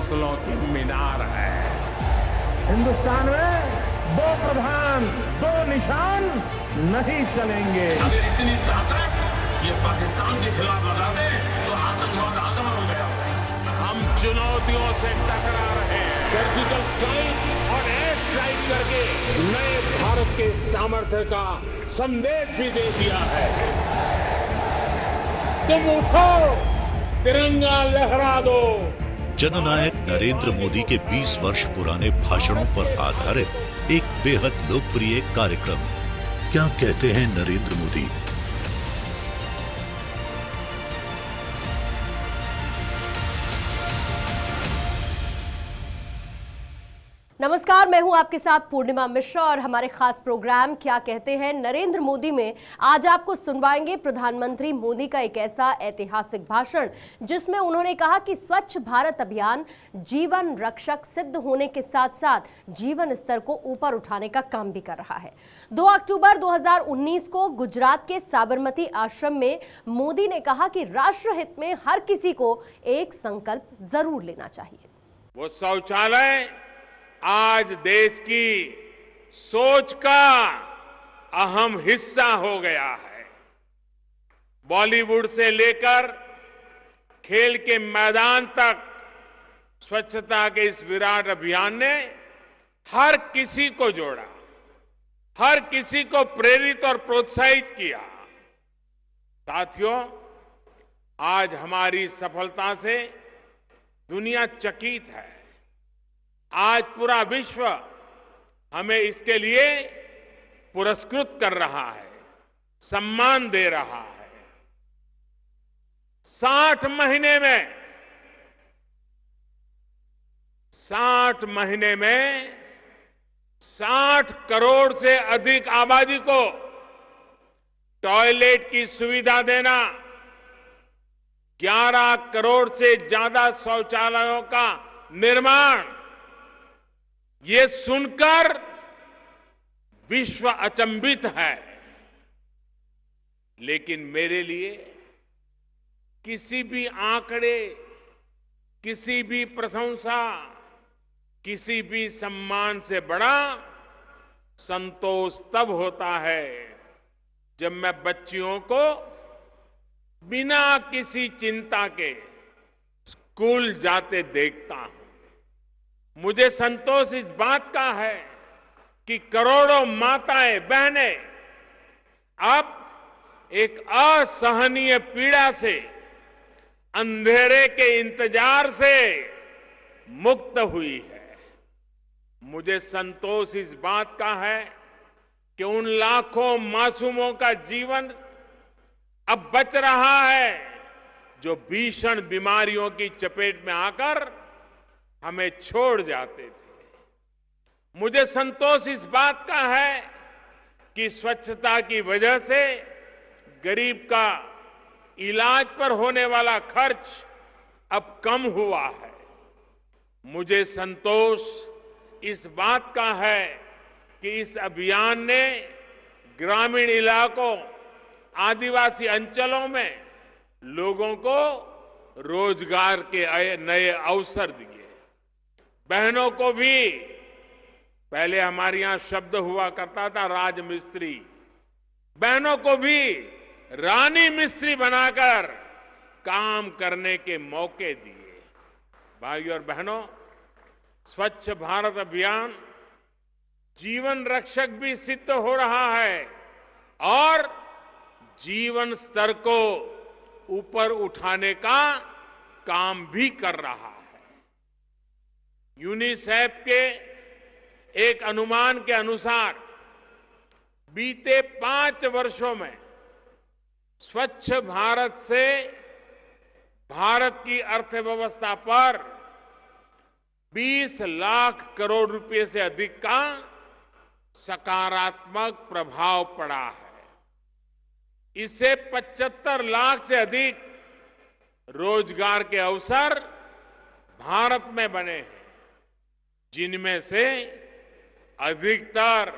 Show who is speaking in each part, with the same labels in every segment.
Speaker 1: फसलों की मीनार है।
Speaker 2: हिंदुस्तान में दो प्रधान दो निशान नहीं चलेंगे।
Speaker 3: अगर इतनी ताकत ये पाकिस्तान के खिलाफ लगा दे तो आतंकवाद आसान हो गया।
Speaker 1: हम चुनौतियों से टकरा रहे हैं।
Speaker 4: सर्जिकल स्ट्राइक और एयर स्ट्राइक करके नए भारत के सामर्थ्य का संदेश भी दे दिया है। तुम उठो, तिरंगा लहरा दो।
Speaker 5: जननायक नरेंद्र मोदी के 20 वर्ष पुराने भाषणों पर आधारित एक बेहद लोकप्रिय कार्यक्रम क्या कहते हैं नरेंद्र मोदी।
Speaker 6: नमस्कार, मैं हूं आपके साथ पूर्णिमा मिश्रा और हमारे खास प्रोग्राम क्या कहते हैं नरेंद्र मोदी में आज आपको सुनवाएंगे प्रधानमंत्री मोदी का एक ऐसा ऐतिहासिक भाषण जिसमें उन्होंने कहा कि स्वच्छ भारत अभियान जीवन रक्षक सिद्ध होने के साथ साथ जीवन स्तर को ऊपर उठाने का काम भी कर रहा है। 2 अक्टूबर 2019 को गुजरात के साबरमती आश्रम में मोदी ने कहा कि राष्ट्रहित में हर किसी को एक संकल्प जरूर लेना चाहिए।
Speaker 4: वो शौचालय आज देश की सोच का अहम हिस्सा हो गया है। बॉलीवुड से लेकर खेल के मैदान तक स्वच्छता के इस विराट अभियान ने हर किसी को जोड़ा, हर किसी को प्रेरित और प्रोत्साहित किया। साथियों, आज हमारी सफलता से दुनिया चकित है। आज पूरा विश्व हमें इसके लिए पुरस्कृत कर रहा है, सम्मान दे रहा है। 60 महीने में 60 करोड़ से अधिक आबादी को टॉयलेट की सुविधा देना, 11 करोड़ से ज्यादा शौचालयों का निर्माण, ये सुनकर विश्व अचंभित है। लेकिन मेरे लिए किसी भी आंकड़े, किसी भी प्रशंसा, किसी भी सम्मान से बड़ा संतोष तब होता है जब मैं बच्चियों को बिना किसी चिंता के स्कूल जाते देखता हूं। मुझे संतोष इस बात का है कि करोड़ों माताएं बहनें अब एक असहनीय पीड़ा से, अंधेरे के इंतजार से मुक्त हुई है। मुझे संतोष इस बात का है कि उन लाखों मासूमों का जीवन अब बच रहा है जो भीषण बीमारियों की चपेट में आकर हमें छोड़ जाते थे। मुझे संतोष इस बात का है कि स्वच्छता की वजह से गरीब का इलाज पर होने वाला खर्च अब कम हुआ है। मुझे संतोष इस बात का है कि इस अभियान ने ग्रामीण इलाकों, आदिवासी अंचलों में लोगों को रोजगार के नए अवसर दिए। बहनों को भी, पहले हमारे यहां शब्द हुआ करता था राजमिस्त्री, बहनों को भी रानी मिस्त्री बनाकर काम करने के मौके दिए। भाइयों और बहनों, स्वच्छ भारत अभियान जीवन रक्षक भी सिद्ध हो रहा है और जीवन स्तर को ऊपर उठाने का काम भी कर रहा है। यूनिसेफ के एक अनुमान के अनुसार बीते 5 वर्षों में स्वच्छ भारत से भारत की अर्थव्यवस्था पर 20 लाख करोड़ रुपए से अधिक का सकारात्मक प्रभाव पड़ा है। इससे 75 लाख से अधिक रोजगार के अवसर भारत में बने हैं, जिनमें से अधिकतर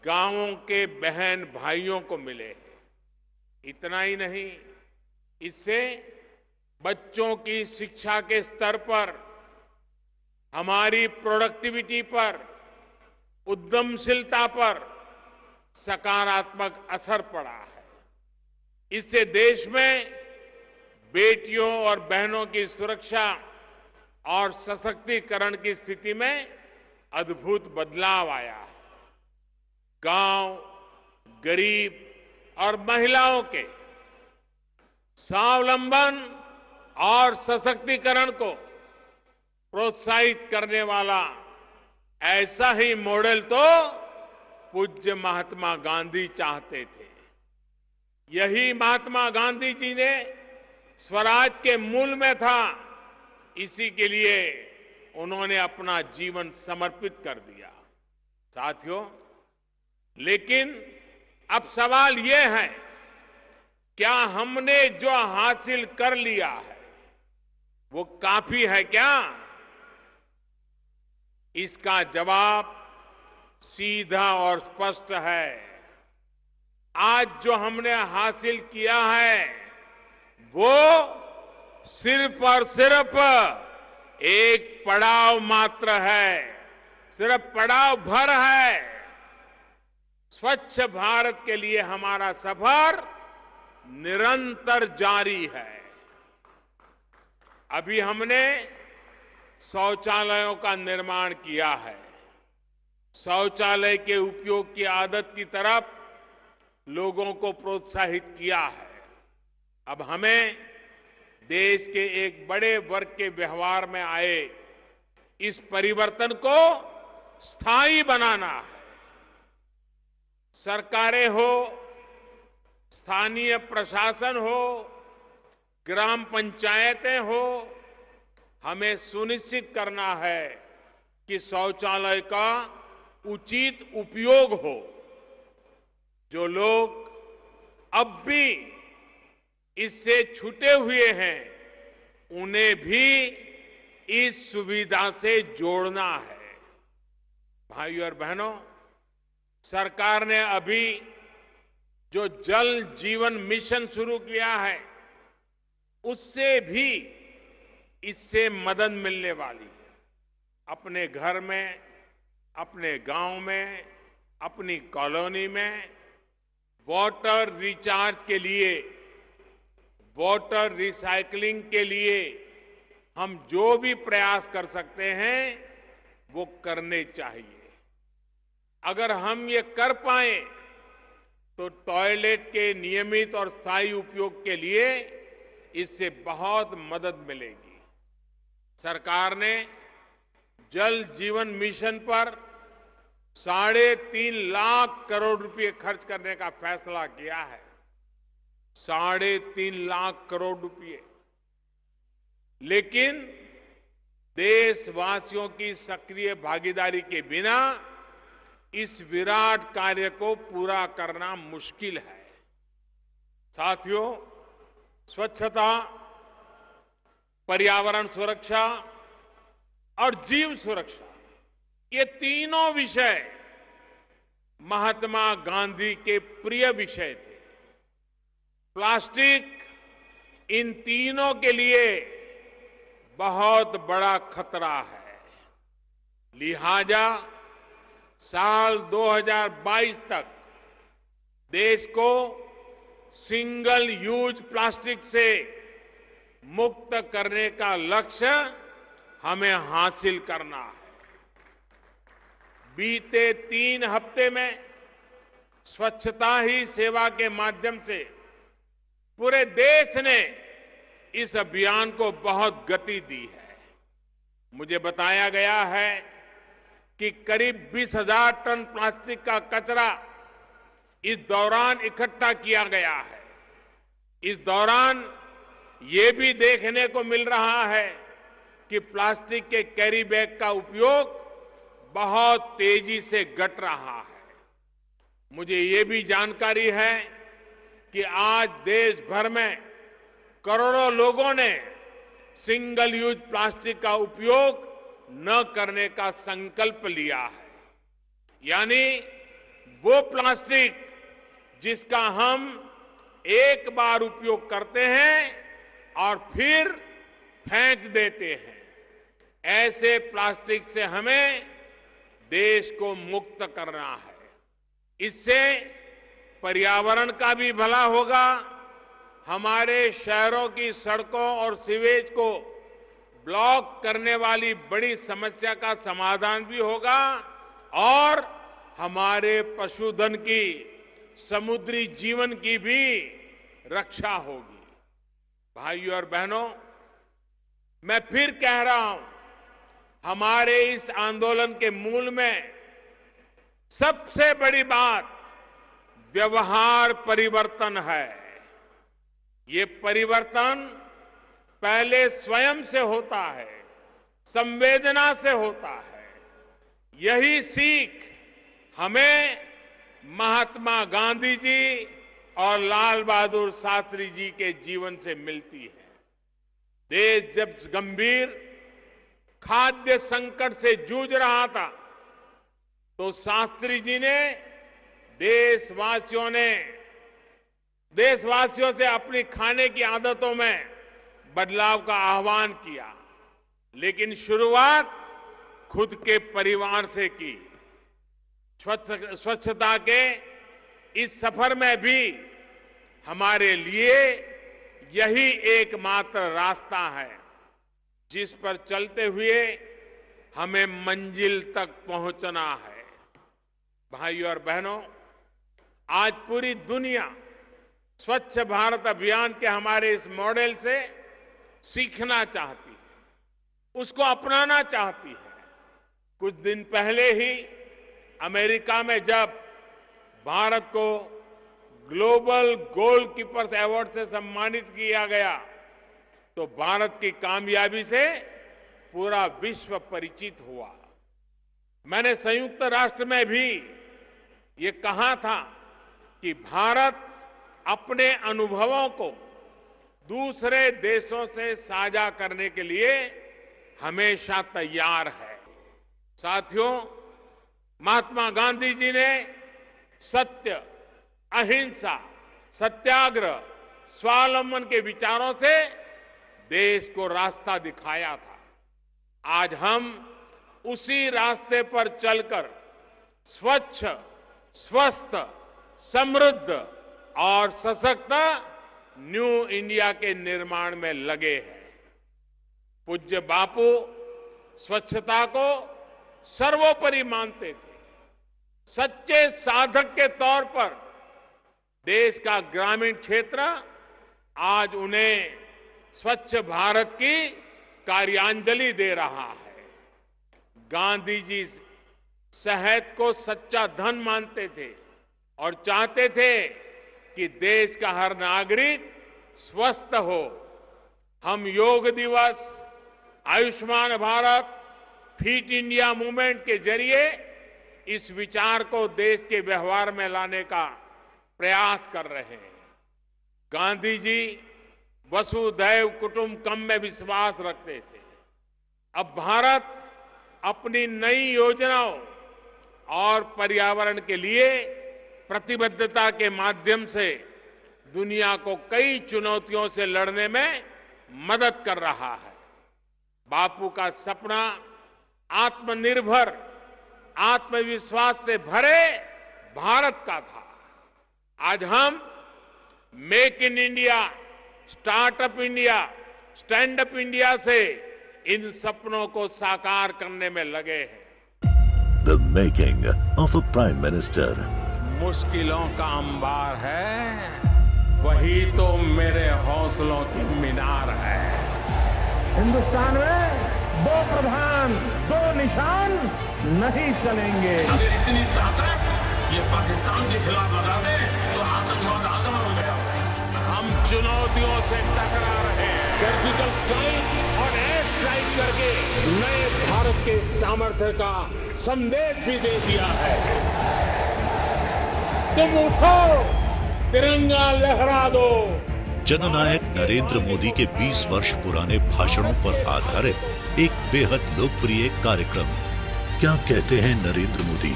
Speaker 4: गांवों के बहन भाइयों को मिले हैं। इतना ही नहीं, इससे बच्चों की शिक्षा के स्तर पर हमारी प्रोडक्टिविटी पर, उद्यमशीलता पर सकारात्मक असर पड़ा है। इससे देश में बेटियों और बहनों की सुरक्षा और सशक्तिकरण की स्थिति में अद्भुत बदलाव आया है। गांव, गरीब और महिलाओं के स्वावलंबन और सशक्तिकरण को प्रोत्साहित करने वाला ऐसा ही मॉडल तो पूज्य महात्मा गांधी चाहते थे। यही महात्मा गांधी जी ने स्वराज के मूल में था। इसी के लिए उन्होंने अपना जीवन समर्पित कर दिया। साथियों, लेकिन अब सवाल यह है, क्या हमने जो हासिल कर लिया है वो काफी है क्या? इसका जवाब सीधा और स्पष्ट है। आज जो हमने हासिल किया है वो सिर्फ और सिर्फ एक पड़ाव मात्र है, सिर्फ पड़ाव भर है। स्वच्छ भारत के लिए हमारा सफर निरंतर जारी है। अभी हमने शौचालयों का निर्माण किया है। शौचालय के उपयोग की आदत की तरफ लोगों को प्रोत्साहित किया है। अब हमें देश के एक बड़े वर्ग के व्यवहार में आए इस परिवर्तन को स्थायी बनाना है। सरकारें हो, स्थानीय प्रशासन हो, ग्राम पंचायतें हो, हमें सुनिश्चित करना है कि शौचालय का उचित उपयोग हो। जो लोग अब भी इससे छूटे हुए हैं उन्हें भी इस सुविधा से जोड़ना है। भाइयों और बहनों, सरकार ने अभी जो जल जीवन मिशन शुरू किया है उससे भी इससे मदद मिलने वाली है। अपने घर में, अपने गांव में, अपनी कॉलोनी में वाटर रिचार्ज के लिए, वाटर रिसाइकलिंग के लिए हम जो भी प्रयास कर सकते हैं वो करने चाहिए। अगर हम ये कर पाए तो टॉयलेट के नियमित और स्थायी उपयोग के लिए इससे बहुत मदद मिलेगी। सरकार ने जल जीवन मिशन पर 3.5 लाख करोड़ रुपए खर्च करने का फैसला किया है। 3.5 लाख करोड़ रुपए। लेकिन देशवासियों की सक्रिय भागीदारी के बिना इस विराट कार्य को पूरा करना मुश्किल है। साथियों, स्वच्छता, पर्यावरण सुरक्षा और जीव सुरक्षा, ये तीनों विषय महात्मा गांधी के प्रिय विषय थे। प्लास्टिक इन तीनों के लिए बहुत बड़ा खतरा है। लिहाजा साल 2022 तक देश को सिंगल यूज प्लास्टिक से मुक्त करने का लक्ष्य हमें हासिल करना है। बीते 3 हफ्ते में स्वच्छता ही सेवा के माध्यम से पूरे देश ने इस अभियान को बहुत गति दी है। मुझे बताया गया है कि करीब 20,000 टन प्लास्टिक का कचरा इस दौरान इकट्ठा किया गया है। इस दौरान ये भी देखने को मिल रहा है कि प्लास्टिक के कैरी बैग का उपयोग बहुत तेजी से घट रहा है। मुझे ये भी जानकारी है कि आज देश भर में करोड़ों लोगों ने सिंगल यूज प्लास्टिक का उपयोग न करने का संकल्प लिया है। यानी वो प्लास्टिक जिसका हम एक बार उपयोग करते हैं और फिर फेंक देते हैं, ऐसे प्लास्टिक से हमें देश को मुक्त करना है। इससे पर्यावरण का भी भला होगा, हमारे शहरों की सड़कों और सीवेज को ब्लॉक करने वाली बड़ी समस्या का समाधान भी होगा और हमारे पशुधन की, समुद्री जीवन की भी रक्षा होगी। भाइयों और बहनों, मैं फिर कह रहा हूं, हमारे इस आंदोलन के मूल में सबसे बड़ी बात व्यवहार परिवर्तन है। ये परिवर्तन पहले स्वयं से होता है, संवेदना से होता है। यही सीख हमें महात्मा गांधी जी और लाल बहादुर शास्त्री जी के जीवन से मिलती है। देश जब गंभीर खाद्य संकट से जूझ रहा था तो शास्त्री जी ने देशवासियों से अपनी खाने की आदतों में बदलाव का आह्वान किया, लेकिन शुरुआत खुद के परिवार से की। स्वच्छता के इस सफर में भी हमारे लिए यही एकमात्र रास्ता है जिस पर चलते हुए हमें मंजिल तक पहुंचना है। भाइयों और बहनों, आज पूरी दुनिया स्वच्छ भारत अभियान के हमारे इस मॉडल से सीखना चाहती है, उसको अपनाना चाहती है। कुछ दिन पहले ही अमेरिका में जब भारत को ग्लोबल गोलकीपर्स अवार्ड से सम्मानित किया गया तो भारत की कामयाबी से पूरा विश्व परिचित हुआ। मैंने संयुक्त राष्ट्र में भी ये कहा था कि भारत अपने अनुभवों को दूसरे देशों से साझा करने के लिए हमेशा तैयार है। साथियों, महात्मा गांधी जी ने सत्य, अहिंसा, सत्याग्रह, स्वावलंबन के विचारों से देश को रास्ता दिखाया था। आज हम उसी रास्ते पर चलकर स्वच्छ, स्वस्थ, समृद्ध और सशक्त न्यू इंडिया के निर्माण में लगे हैं। पूज्य बापू स्वच्छता को सर्वोपरि मानते थे। सच्चे साधक के तौर पर देश का ग्रामीण क्षेत्र आज उन्हें स्वच्छ भारत की कार्यांजलि दे रहा है। गांधी जी सेहत को सच्चा धन मानते थे और चाहते थे कि देश का हर नागरिक स्वस्थ हो। हम योग दिवस, Ayushman Bharat, fit India movement के जरिए इस विचार को देश के व्यवहार में लाने का प्रयास कर रहे हैं। गांधी जी वसुधैव कुटुंबकम में विश्वास रखते थे। अब भारत अपनी नई योजनाओं और पर्यावरण के लिए प्रतिबद्धता के माध्यम से दुनिया को कई चुनौतियों से लड़ने में मदद कर रहा है। बापू का सपना आत्मनिर्भर, आत्मविश्वास से भरे भारत का था। आज हम make in India, startup India, stand up India से इन सपनों को साकार करने में लगे हैं।
Speaker 5: The making of a prime minister.
Speaker 1: मुश्किलों का अंबार है, वही तो मेरे हौसलों की मीनार है।
Speaker 2: हिंदुस्तान में दो प्रधान, दो निशान नहीं चलेंगे।
Speaker 3: अगर इतनी ताकत ये पाकिस्तान के खिलाफ लगा दे तो आतंकवाद आसमान हो गया।
Speaker 1: हम चुनौतियों से टकरा रहे हैं।
Speaker 4: सर्जिकल स्ट्राइक और एयर स्ट्राइक करके नए भारत के सामर्थ्य का संदेश भी दे दिया है। तुम उठो, तिरंगा लहरा दो।
Speaker 5: जननायक नरेंद्र मोदी के 20 वर्ष पुराने भाषणों पर आधारित एक बेहद लोकप्रिय कार्यक्रम क्या कहते हैं नरेंद्र मोदी।